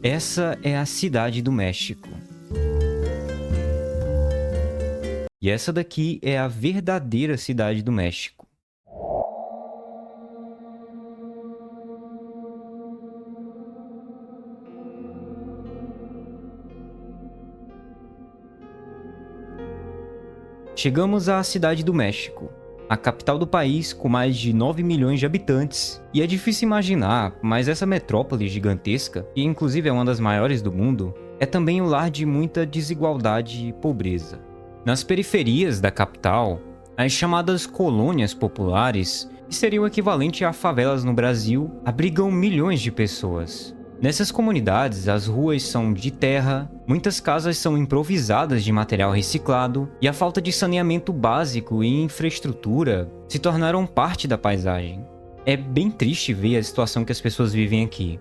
Essa é a Cidade do México. E essa daqui é a verdadeira Cidade do México. Chegamos à Cidade do México, a capital do país com mais de 9 milhões de habitantes. E é difícil imaginar, mas essa metrópole gigantesca, que inclusive é uma das maiores do mundo, é também o lar de muita desigualdade e pobreza. Nas periferias da capital, as chamadas colônias populares, que seriam o equivalente a favelas no Brasil, abrigam milhões de pessoas. Nessas comunidades, as ruas são de terra, muitas casas são improvisadas de material reciclado e a falta de saneamento básico e infraestrutura se tornaram parte da paisagem. É bem triste ver a situação que as pessoas vivem aqui.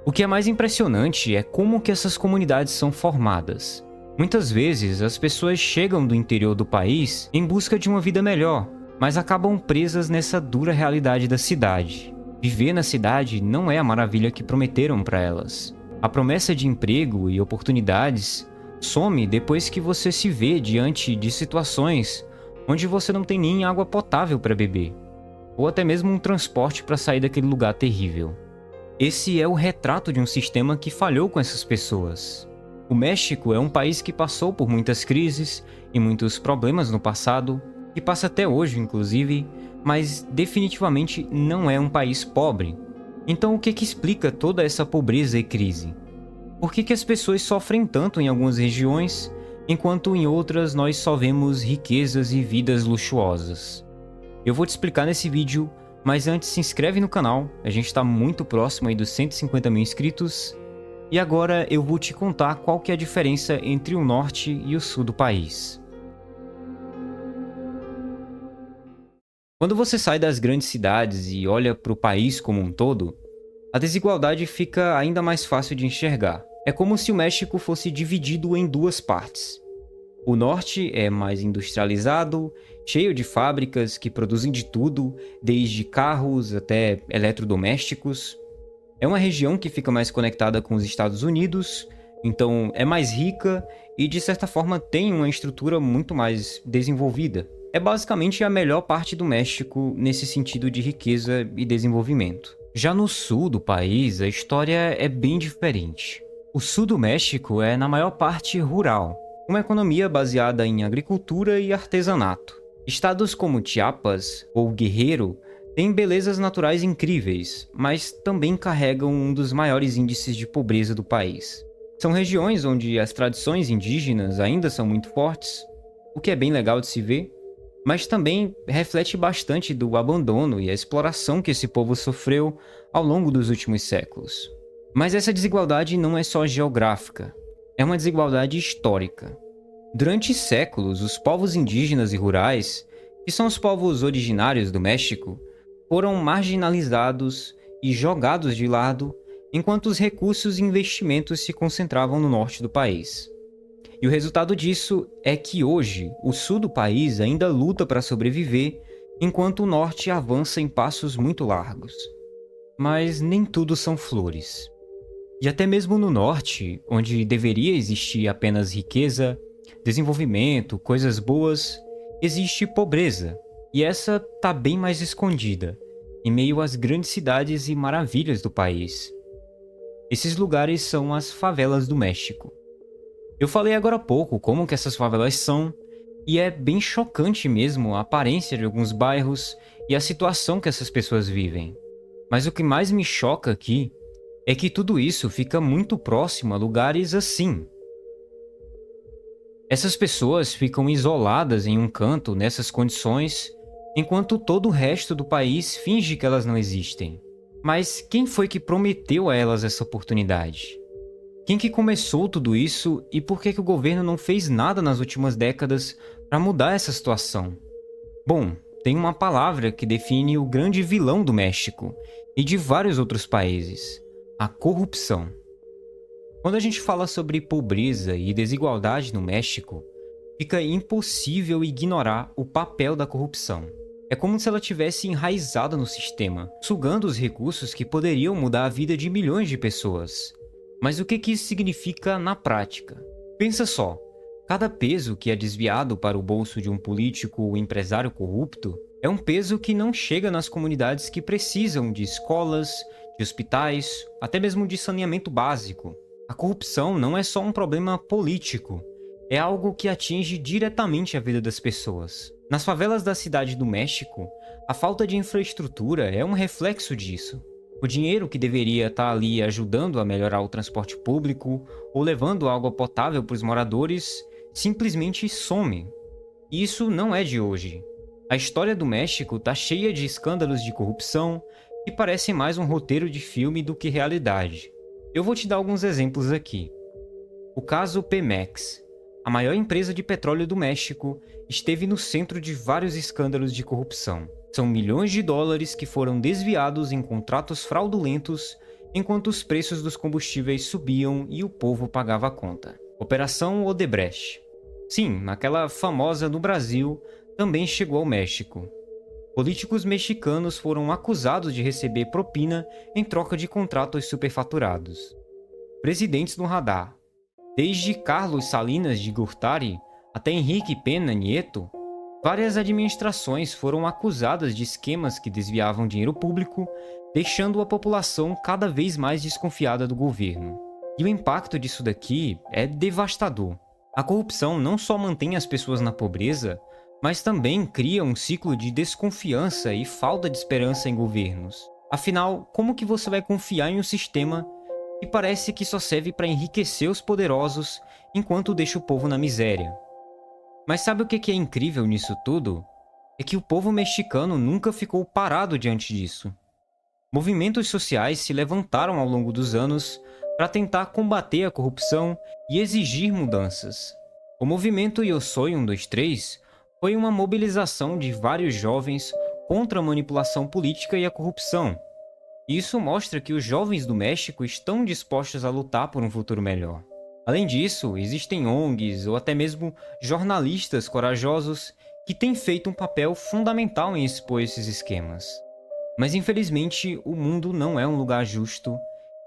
O que é mais impressionante é como que essas comunidades são formadas. Muitas vezes, as pessoas chegam do interior do país em busca de uma vida melhor, mas acabam presas nessa dura realidade da cidade. Viver na cidade não é a maravilha que prometeram para elas. A promessa de emprego e oportunidades some depois que você se vê diante de situações onde você não tem nem água potável para beber, ou até mesmo um transporte para sair daquele lugar terrível. Esse é o retrato de um sistema que falhou com essas pessoas. O México é um país que passou por muitas crises e muitos problemas no passado, que passa até hoje inclusive, mas definitivamente não é um país pobre. Então o que explica toda essa pobreza e crise? Por que as pessoas sofrem tanto em algumas regiões, enquanto em outras nós só vemos riquezas e vidas luxuosas? Eu vou te explicar nesse vídeo, mas antes se inscreve no canal, a gente está muito próximo aí dos 150 mil inscritos. E agora eu vou te contar qual que é a diferença entre o norte e o sul do país. Quando você sai das grandes cidades e olha para o país como um todo, a desigualdade fica ainda mais fácil de enxergar. É como se o México fosse dividido em duas partes. O norte é mais industrializado, cheio de fábricas que produzem de tudo, desde carros até eletrodomésticos. É uma região que fica mais conectada com os Estados Unidos, então é mais rica e de certa forma tem uma estrutura muito mais desenvolvida. É basicamente a melhor parte do México nesse sentido de riqueza e desenvolvimento. Já no sul do país, a história é bem diferente. O sul do México é na maior parte rural, uma economia baseada em agricultura e artesanato. Estados como Chiapas ou Guerrero têm belezas naturais incríveis, mas também carregam um dos maiores índices de pobreza do país. São regiões onde as tradições indígenas ainda são muito fortes, o que é bem legal de se ver, mas também reflete bastante do abandono e a exploração que esse povo sofreu ao longo dos últimos séculos. Mas essa desigualdade não é só geográfica, é uma desigualdade histórica. Durante séculos, os povos indígenas e rurais, que são os povos originários do México, foram marginalizados e jogados de lado, enquanto os recursos e investimentos se concentravam no norte do país. E o resultado disso é que hoje o sul do país ainda luta para sobreviver, enquanto o norte avança em passos muito largos. Mas nem tudo são flores. E até mesmo no norte, onde deveria existir apenas riqueza, desenvolvimento, coisas boas, existe pobreza. E essa está bem mais escondida, em meio às grandes cidades e maravilhas do país. Esses lugares são as favelas do México. Eu falei agora há pouco como que essas favelas são, e é bem chocante mesmo a aparência de alguns bairros e a situação que essas pessoas vivem. Mas o que mais me choca aqui é que tudo isso fica muito próximo a lugares assim. Essas pessoas ficam isoladas em um canto nessas condições, enquanto todo o resto do país finge que elas não existem. Mas quem foi que prometeu a elas essa oportunidade? Quem que começou tudo isso e por que o governo não fez nada nas últimas décadas para mudar essa situação? Bom, tem uma palavra que define o grande vilão do México e de vários outros países: a corrupção. Quando a gente fala sobre pobreza e desigualdade no México, fica impossível ignorar o papel da corrupção. É como se ela tivesse enraizada no sistema, sugando os recursos que poderiam mudar a vida de milhões de pessoas. Mas o que que isso significa na prática? Pensa só, cada peso que é desviado para o bolso de um político ou empresário corrupto é um peso que não chega nas comunidades que precisam de escolas, de hospitais, até mesmo de saneamento básico. A corrupção não é só um problema político, é algo que atinge diretamente a vida das pessoas. Nas favelas da Cidade do México, a falta de infraestrutura é um reflexo disso. O dinheiro que deveria estar ali ajudando a melhorar o transporte público ou levando água potável para os moradores simplesmente some. E isso não é de hoje. A história do México está cheia de escândalos de corrupção que parecem mais um roteiro de filme do que realidade. Eu vou te dar alguns exemplos aqui. O caso Pemex, a maior empresa de petróleo do México, esteve no centro de vários escândalos de corrupção. São milhões de dólares que foram desviados em contratos fraudulentos enquanto os preços dos combustíveis subiam e o povo pagava a conta. Operação Odebrecht. Sim, aquela famosa no Brasil, também chegou ao México. Políticos mexicanos foram acusados de receber propina em troca de contratos superfaturados. Presidentes no radar. Desde Carlos Salinas de Gortari até Henrique Peña Nieto, várias administrações foram acusadas de esquemas que desviavam dinheiro público, deixando a população cada vez mais desconfiada do governo. E o impacto disso daqui é devastador. A corrupção não só mantém as pessoas na pobreza, mas também cria um ciclo de desconfiança e falta de esperança em governos. Afinal, como que você vai confiar em um sistema que parece que só serve para enriquecer os poderosos enquanto deixa o povo na miséria? Mas sabe o que é incrível nisso tudo? É que o povo mexicano nunca ficou parado diante disso. Movimentos sociais se levantaram ao longo dos anos para tentar combater a corrupção e exigir mudanças. O movimento Yo Soy 123 foi uma mobilização de vários jovens contra a manipulação política e a corrupção. Isso mostra que os jovens do México estão dispostos a lutar por um futuro melhor. Além disso, existem ONGs ou até mesmo jornalistas corajosos que têm feito um papel fundamental em expor esses esquemas. Mas infelizmente, o mundo não é um lugar justo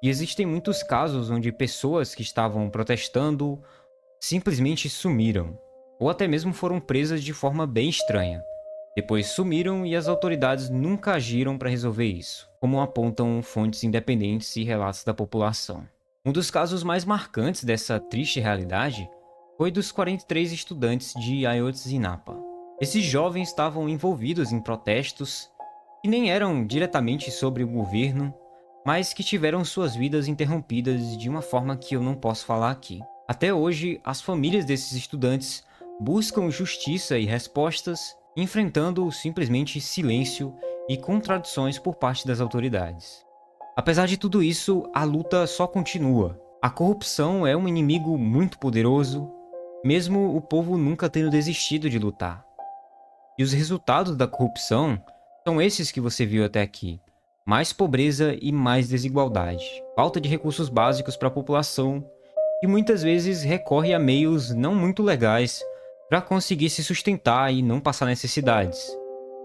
e existem muitos casos onde pessoas que estavam protestando simplesmente sumiram, ou até mesmo foram presas de forma bem estranha. Depois sumiram e as autoridades nunca agiram para resolver isso, como apontam fontes independentes e relatos da população. Um dos casos mais marcantes dessa triste realidade foi dos 43 estudantes de Ayotzinapa. Esses jovens estavam envolvidos em protestos que nem eram diretamente sobre o governo, mas que tiveram suas vidas interrompidas de uma forma que eu não posso falar aqui. Até hoje, as famílias desses estudantes buscam justiça e respostas, enfrentando simplesmente silêncio e contradições por parte das autoridades. Apesar de tudo isso, a luta só continua. A corrupção é um inimigo muito poderoso, mesmo o povo nunca tendo desistido de lutar. E os resultados da corrupção são esses que você viu até aqui: mais pobreza e mais desigualdade, falta de recursos básicos para a população, e muitas vezes recorre a meios não muito legais para conseguir se sustentar e não passar necessidades,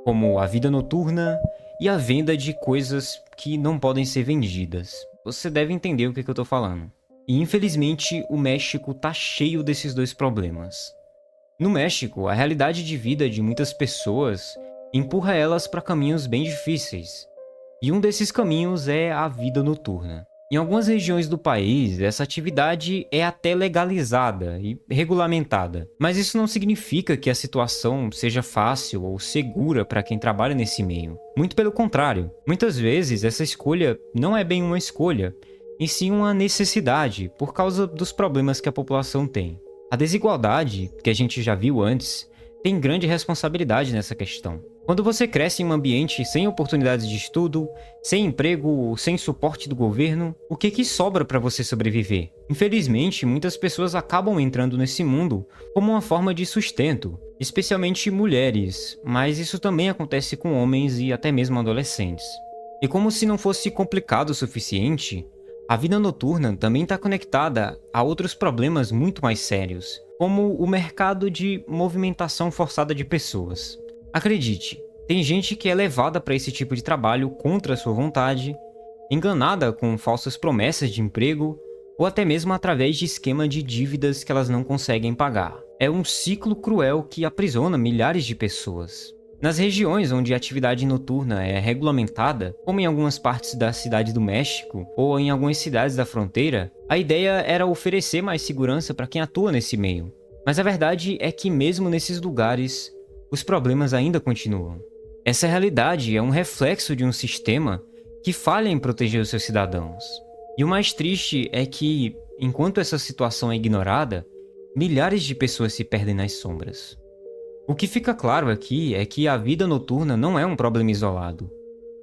como a vida noturna e a venda de coisas que não podem ser vendidas. Você deve entender o que eu estou falando. E infelizmente o México tá cheio desses dois problemas. No México, a realidade de vida de muitas pessoas empurra elas para caminhos bem difíceis. E um desses caminhos é a vida noturna. Em algumas regiões do país, essa atividade é até legalizada e regulamentada, mas isso não significa que a situação seja fácil ou segura para quem trabalha nesse meio. Muito pelo contrário, muitas vezes essa escolha não é bem uma escolha, e sim uma necessidade por causa dos problemas que a população tem. A desigualdade, que a gente já viu antes, tem grande responsabilidade nessa questão. Quando você cresce em um ambiente sem oportunidades de estudo, sem emprego, sem suporte do governo, o que sobra para você sobreviver? Infelizmente, muitas pessoas acabam entrando nesse mundo como uma forma de sustento, especialmente mulheres, mas isso também acontece com homens e até mesmo adolescentes. E como se não fosse complicado o suficiente, a vida noturna também está conectada a outros problemas muito mais sérios, como o mercado de movimentação forçada de pessoas. Acredite, tem gente que é levada para esse tipo de trabalho contra a sua vontade, enganada com falsas promessas de emprego ou até mesmo através de esquema de dívidas que elas não conseguem pagar. É um ciclo cruel que aprisiona milhares de pessoas. Nas regiões onde a atividade noturna é regulamentada, como em algumas partes da cidade do México ou em algumas cidades da fronteira, a ideia era oferecer mais segurança para quem atua nesse meio. Mas a verdade é que mesmo nesses lugares, os problemas ainda continuam. Essa realidade é um reflexo de um sistema que falha em proteger os seus cidadãos. E o mais triste é que, enquanto essa situação é ignorada, milhares de pessoas se perdem nas sombras. O que fica claro aqui é que a vida noturna não é um problema isolado.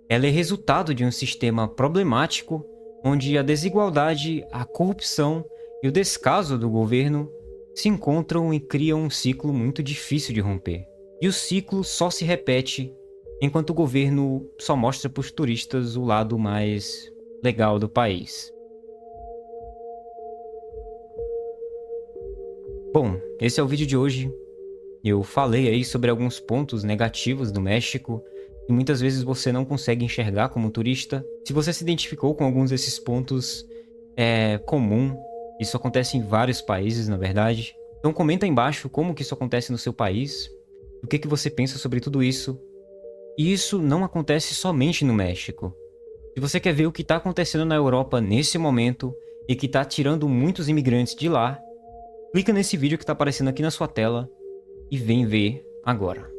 Ela é resultado de um sistema problemático onde a desigualdade, a corrupção e o descaso do governo se encontram e criam um ciclo muito difícil de romper. E o ciclo só se repete enquanto o governo só mostra para os turistas o lado mais legal do país. Bom, esse é o vídeo de hoje. Eu falei aí sobre alguns pontos negativos do México e muitas vezes você não consegue enxergar como turista. Se você se identificou com alguns desses pontos, é comum. Isso acontece em vários países, na verdade. Então comenta aí embaixo como que isso acontece no seu país, o que você pensa sobre tudo isso. E isso não acontece somente no México. Se você quer ver o que está acontecendo na Europa nesse momento e que está tirando muitos imigrantes de lá, clica nesse vídeo que está aparecendo aqui na sua tela e vem ver agora.